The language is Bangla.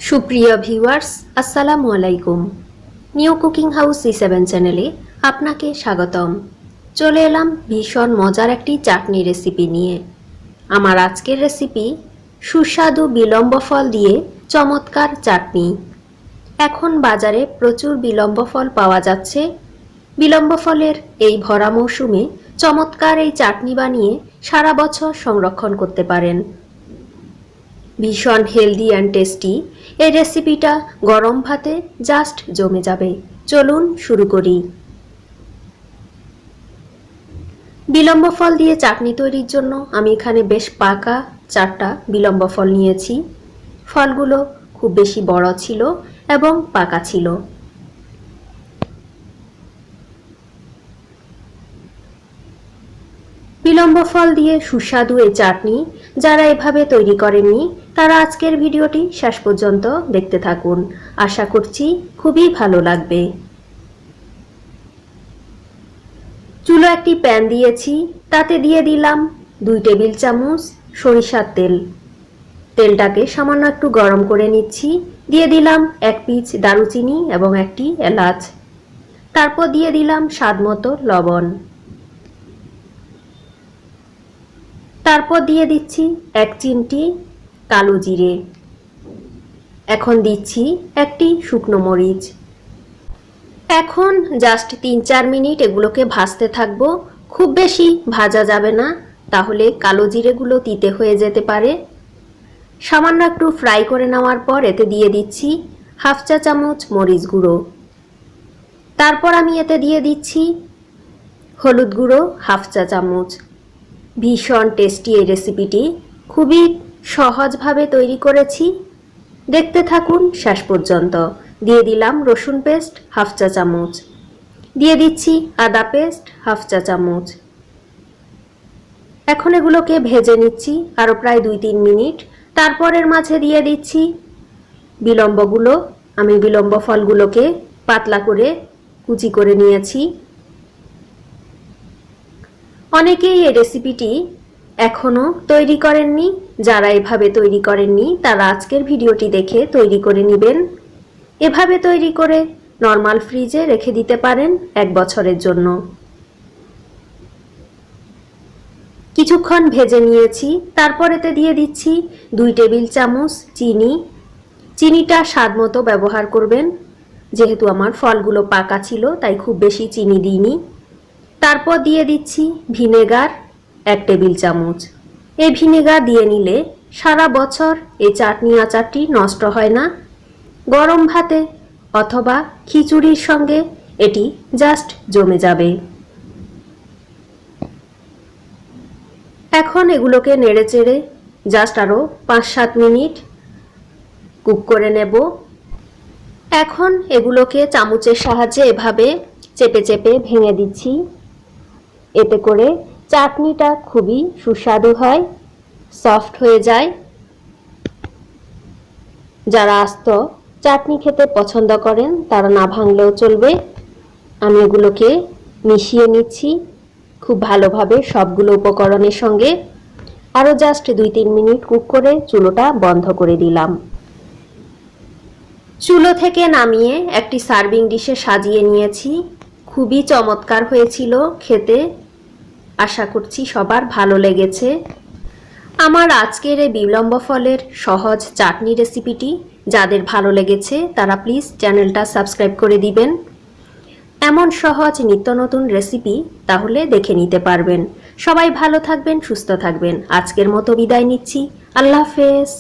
সুপ্রিয় ভিউয়ার্স, আসসালামু আলাইকুম। নিউ কুকিং হাউস C7 চ্যানেলে আপনাকে স্বাগতম। চলে এলাম ভীষণ মজার একটি চাটনি রেসিপি নিয়ে। আমার আজকের রেসিপি সুস্বাদু বিলম্ব ফল দিয়ে চমৎকার চাটনি। এখন বাজারে প্রচুর বিলম্ব ফল পাওয়া যাচ্ছে। বিলম্ব ফলের এই ভরা মৌসুমে চমৎকার এই চাটনি বানিয়ে সারা বছর সংরক্ষণ করতে পারেন। ভীষণ হেলদি অ্যান্ড টেস্টি এই রেসিপিটা গরম ভাতে জাস্ট জমে যাবে। চলুন শুরু করি। বিলম্ব ফল দিয়ে চাটনি তৈরির জন্য আমি এখানে বেশ পাকা 4টা বিলম্ব ফল নিয়েছি। ফলগুলো খুব বেশি বড় ছিল এবং পাকা ছিল। বিলম্ব ফল দিয়ে সুস্বাদু এই চাটনি যারা এভাবে তৈরি করেননি তারা আজকের ভিডিওটি শেষ পর্যন্ত দেখতে থাকুন। আশা করছি খুবই ভালো লাগবে। চুলো একটি প্যান দিয়েছি, তাতে দিয়ে দিলাম 2 টেবিল চামচ সরিষার তেল। তেলটাকে সামান্য একটু গরম করে নিচ্ছি। দিয়ে দিলাম 1 পিচ দারুচিনি এবং একটি এলাচ। তারপর দিয়ে দিলাম স্বাদমতো লবণ। তারপর দিয়ে দিচ্ছি 1 চিমটি কালো জিরে। এখন দিচ্ছি একটি শুকনো মরিচ। এখন জাস্ট 3-4 মিনিট এগুলোকে ভাজতে থাকবো। খুব বেশি ভাজা যাবে না, তাহলে কালো জিরেগুলো তিতে হয়ে যেতে পারে। সামান্য একটু ফ্রাই করে নেওয়ার পর এতে দিয়ে দিচ্ছি 1/2 চা চামচ মরিচ গুঁড়ো। তারপর আমি এতে দিয়ে দিচ্ছি হলুদ গুঁড়ো 1/2 চা চামচ। ভীষণ টেস্টি এই রেসিপিটি, খুবই সহজভাবে তৈরি করেছি। দেখতে থাকুন শেষ পর্যন্ত। দিয়ে দিলাম রসুন পেস্ট 1/2 চা চামচ। দিয়ে দিচ্ছি আদা পেস্ট 1/2 চা চামচ। এখন এগুলোকে ভেজে নিচ্ছি আরও প্রায় 2-3 মিনিট। তারপরের মাঝে দিয়ে দিচ্ছি বিলম্বগুলো। আমি বিলম্ব ফলগুলোকে পাতলা করে কুচি করে নিয়েছি। অনেকেই এই রেসিপিটি এখনও তৈরি করেননি। যারা এভাবে তৈরি করেননি তারা আজকের ভিডিওটি দেখে তৈরি করে নেবেন। এভাবে তৈরি করে নরমাল ফ্রিজে রেখে দিতে পারেন 1 বছরের জন্য। কিছুক্ষণ ভেজে নিয়েছি। তারপর এতে দিয়ে দিচ্ছি 2 টেবিল চামচ চিনি। চিনিটা স্বাদমতো ব্যবহার করবেন, যেহেতু আমার ফলগুলো পাকা ছিল তাই খুব বেশি চিনি দিইনি। তারপর দিয়ে দিচ্ছি ভিনেগার 1 টেবিল চামচ। এই ভিনেগার দিয়ে নিলে সারা বছর এই চাটনি আচারটি নষ্ট হয় না। গরম ভাতে অথবা খিচুড়ির সঙ্গে এটি জাস্ট জমে যাবে। এখন এগুলোকে নেড়েচেড়ে জাস্ট আরও 5-7 মিনিট কুক করে নেব। এখন এগুলোকে চামচের সাহায্যে এভাবে চেপে চেপে ভেঙে দিচ্ছি। এতে করে চাটনিটা খুবই সুস্বাদু হয়, সফট হয়ে যায়। যারা আস্ত চাটনি খেতে পছন্দ করেন তারা না ভাঙলেও চলবে। আমি এগুলোকে মিশিয়ে নিচ্ছি খুব ভালোভাবে সবগুলো উপকরণের সঙ্গে। আরও জাস্ট 2-3 মিনিট কুক করে চুলোটা বন্ধ করে দিলাম। চুলো থেকে নামিয়ে একটি সার্ভিং ডিশে সাজিয়ে নিয়েছি। খুবই চমৎকার হয়েছিল খেতে। আশা করছি সবার ভালো লেগেছে। আমার আজকের এই বিলম্ব ফলের সহজ চাটনি রেসিপিটি যাদের ভালো লেগেছে তারা প্লিজ চ্যানেলটা সাবস্ক্রাইব করে দিবেন। এমন সহজ নিত্য নতুন রেসিপি তাহলে দেখে নিতে পারবেন। সবাই ভালো থাকবেন, সুস্থ থাকবেন। আজকের মতো বিদায় নিচ্ছি। আল্লাহ হাফেজ।